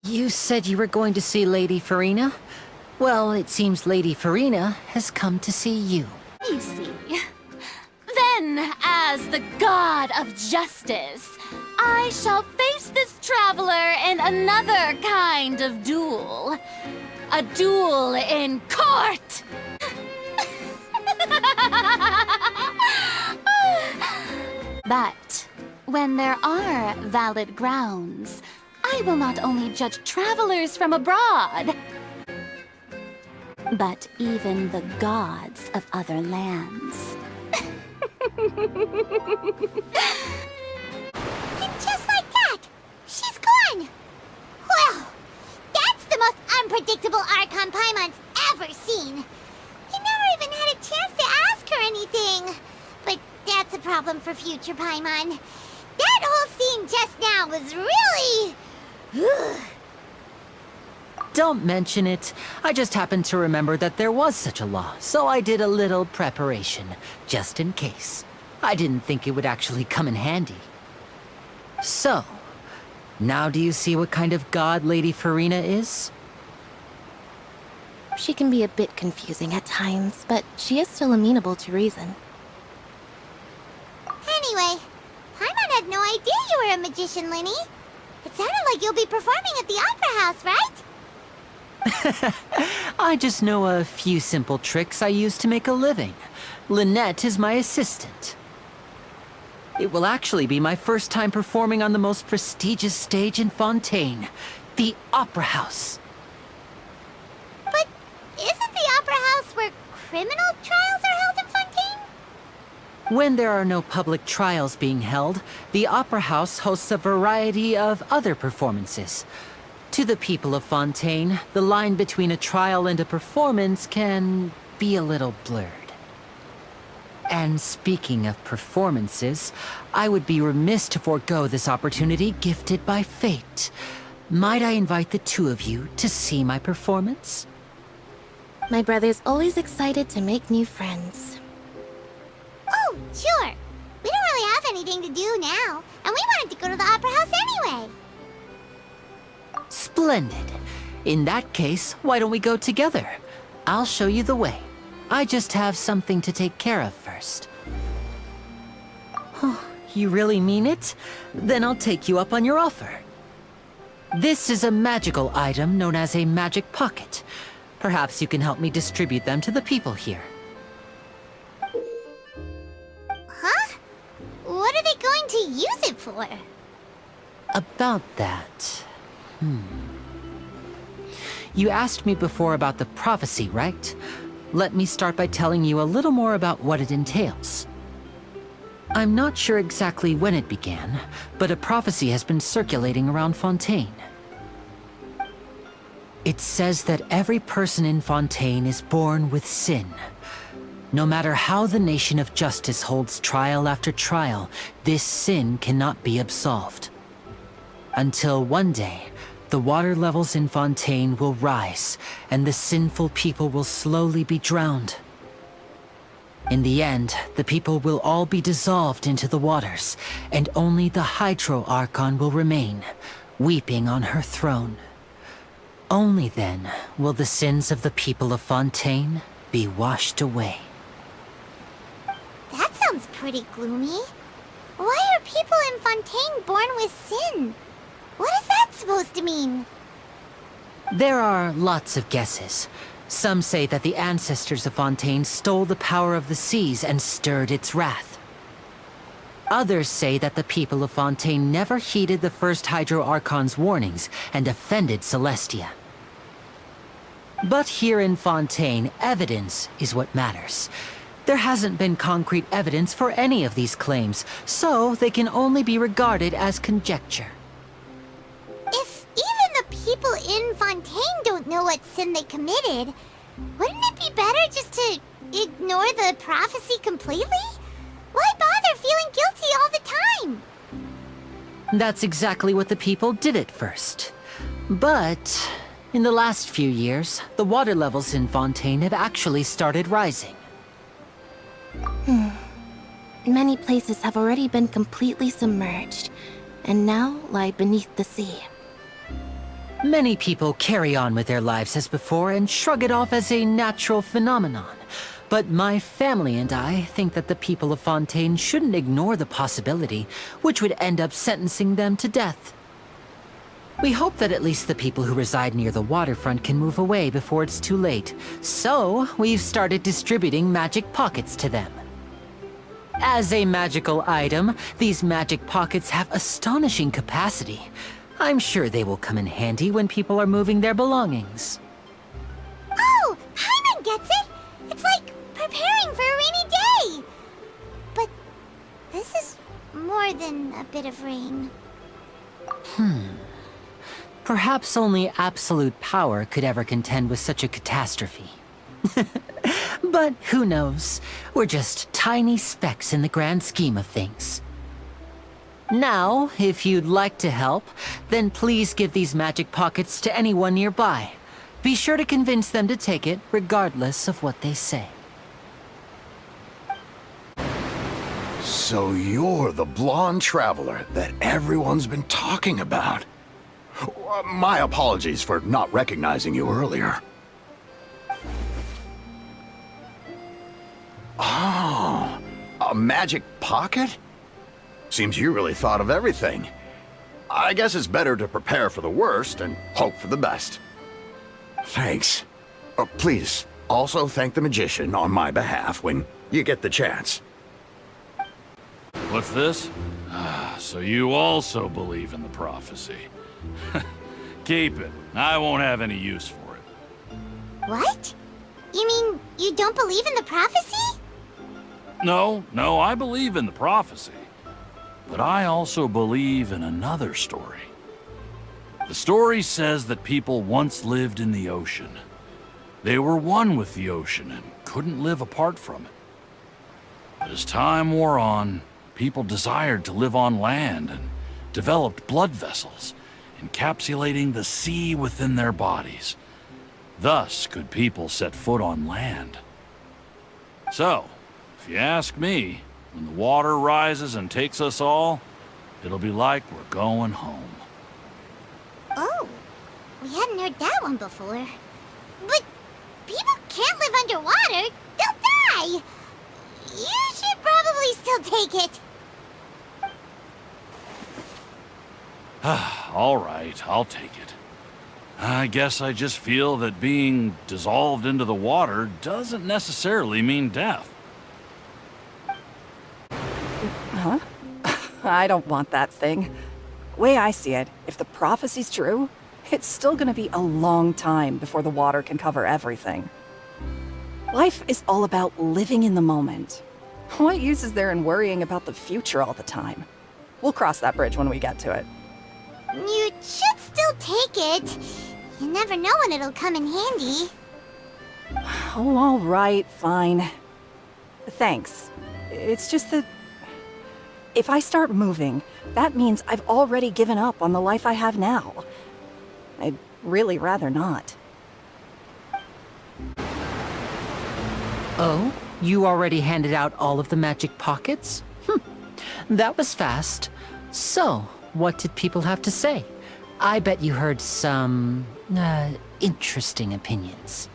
You said you were going to see Lady Farina? Well, it seems Lady Farina has come to see you. You see. Then, as the god of justice, I shall face this traveler in another kind of duel. A duel in court! But when there are valid grounds, I will not only judge travelers from abroad, but even the gods of other lands. And just like that, she's gone! Well, that's the most unpredictable Archon Paimon's ever seen. We never even had a chance to ask her anything. But that's a problem for future Paimon. That whole scene just now was really... Don't mention it. I just happened to remember that there was such a law, so I did a little preparation, just in case. I didn't think it would actually come in handy. So, now do you see what kind of god Lady Farina is? She can be a bit confusing at times, but she is still amenable to reason. Anyway, Paimon had no idea you were a magician, Linny. It sounded like you'll be performing at the Opera House, right? I just know a few simple tricks I use to make a living. Lynette is my assistant. It will actually be my first time performing on the most prestigious stage in Fontaine, the Opera House. But isn't the Opera House where criminal trials are held in Fontaine? When there are no public trials being held, the Opera House hosts a variety of other performances. To the people of Fontaine, the line between a trial and a performance can be a little blurred. And speaking of performances, I would be remiss to forego this opportunity gifted by fate. Might I invite the two of you to see my performance? My brother's always excited to make new friends. Oh, sure. We don't really have anything to do now, and we wanted to go to the Opera House anyway. Splendid. In that case, why don't we go together? I'll show you the way. I just have something to take care of first. Oh, you really mean it? Then I'll take you up on your offer. This is a magical item known as a magic pocket. Perhaps you can help me distribute them to the people here. Huh? What are they going to use it for? About that... You asked me before about the prophecy, right? Let me start by telling you a little more about what it entails. I'm not sure exactly when it began, but a prophecy has been circulating around Fontaine. It says that every person in Fontaine is born with sin. No matter how the nation of justice holds trial after trial, this sin cannot be absolved. Until one day, the water levels in Fontaine will rise, and the sinful people will slowly be drowned. In the end, the people will all be dissolved into the waters, and only the Hydro Archon will remain, weeping on her throne. Only then will the sins of the people of Fontaine be washed away. That sounds pretty gloomy. Why are people in Fontaine born with sin? What is that supposed to mean? There are lots of guesses. Some say that the ancestors of Fontaine stole the power of the seas and stirred its wrath. Others say that the people of Fontaine never heeded the first Hydro Archon's warnings and offended Celestia. But here in Fontaine, evidence is what matters. There hasn't been concrete evidence for any of these claims, so they can only be regarded as conjecture. If even the people in Fontaine don't know what sin they committed, wouldn't it be better just to ignore the prophecy completely? Why bother feeling guilty all the time? That's exactly what the people did at first. But in the last few years, the water levels in Fontaine have actually started rising. Many places have already been completely submerged, and now lie beneath the sea. Many people carry on with their lives as before and shrug it off as a natural phenomenon. But my family and I think that the people of Fontaine shouldn't ignore the possibility, which would end up sentencing them to death. We hope that at least the people who reside near the waterfront can move away before it's too late. So, we've started distributing magic pockets to them. As a magical item, these magic pockets have astonishing capacity. I'm sure they will come in handy when people are moving their belongings. Oh, Paimon gets it! It's like preparing for a rainy day! But this is more than a bit of rain. Perhaps only absolute power could ever contend with such a catastrophe. But who knows? We're just tiny specks in the grand scheme of things. Now, if you'd like to help, then please give these magic pockets to anyone nearby. Be sure to convince them to take it, regardless of what they say. So you're the blonde traveler that everyone's been talking about. My apologies for not recognizing you earlier. Oh, a magic pocket? Seems you really thought of everything. I guess it's better to prepare for the worst and hope for the best. Thanks. Please, also thank the magician on my behalf when you get the chance. What's this? So you also believe in the prophecy. Keep it. I won't have any use for it. What? You mean you don't believe in the prophecy? No, I believe in the prophecy. But I also believe in another story. The story says that people once lived in the ocean. They were one with the ocean and couldn't live apart from it. But as time wore on, people desired to live on land and developed blood vessels, encapsulating the sea within their bodies. Thus could people set foot on land. So, if you ask me, when the water rises and takes us all, it'll be like we're going home. Oh, we hadn't heard that one before. But people can't live underwater. They'll die. You should probably still take it. All right, I'll take it. I guess I just feel that being dissolved into the water doesn't necessarily mean death. Huh? I don't want that thing. Way I see it, if the prophecy's true, it's still gonna be a long time before the water can cover everything. Life is all about living in the moment. What use is there in worrying about the future all the time? We'll cross that bridge when we get to it. You should still take it. You never know when it'll come in handy. Oh, all right, fine. Thanks. It's just that if I start moving, that means I've already given up on the life I have now. I'd really rather not. Oh? You already handed out all of the magic pockets? That was fast. So, what did people have to say? I bet you heard some, interesting opinions.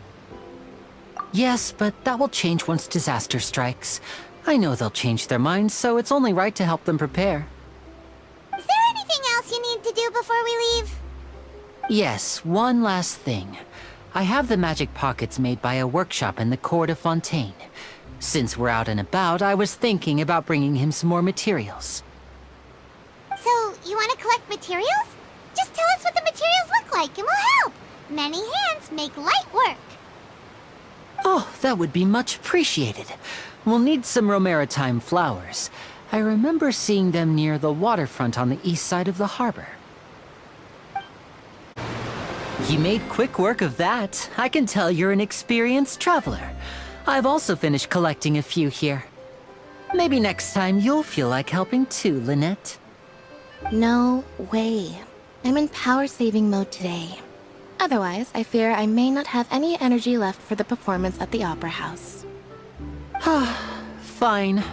Yes, but that will change once disaster strikes. I know they'll change their minds, so it's only right to help them prepare. Is there anything else you need to do before we leave? Yes, one last thing. I have the magic pockets made by a workshop in the court of Fontaine. Since we're out and about, I was thinking about bringing him some more materials. So, you want to collect materials? Just tell us what the materials look like and we'll help. Many hands make light work. Oh, that would be much appreciated. We'll need some Romaritime flowers. I remember seeing them near the waterfront on the east side of the harbor. You made quick work of that. I can tell you're an experienced traveler. I've also finished collecting a few here. Maybe next time you'll feel like helping too, Lynette. No way. I'm in power-saving mode today. Otherwise, I fear I may not have any energy left for the performance at the Opera House. Fine.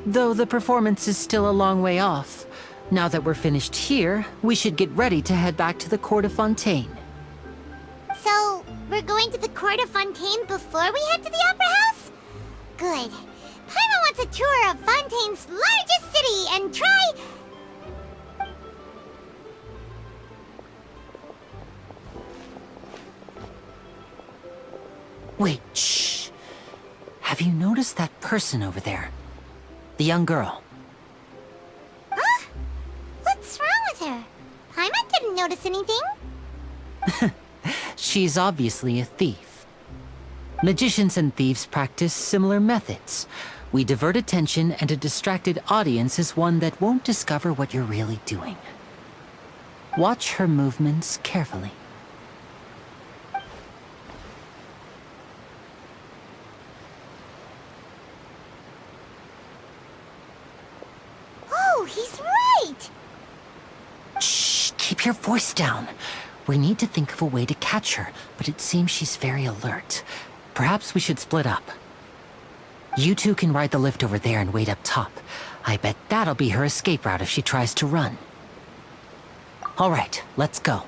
Though the performance is still a long way off. Now that we're finished here, we should get ready to head back to the court of Fontaine. So, we're going to the court of Fontaine before we head to the Opera House? Good. Paimon wants a tour of Fontaine's largest city and try... Wait, shh. Have you noticed that person over there? The young girl. Huh? What's wrong with her? Paimon didn't notice anything. She's obviously a thief. Magicians and thieves practice similar methods. We divert attention, and a distracted audience is one that won't discover what you're really doing. Watch her movements carefully. Oh, he's right! Shh, keep your voice down. We need to think of a way to catch her, but it seems she's very alert. Perhaps we should split up. You two can ride the lift over there and wait up top. I bet that'll be her escape route if she tries to run. All right, let's go.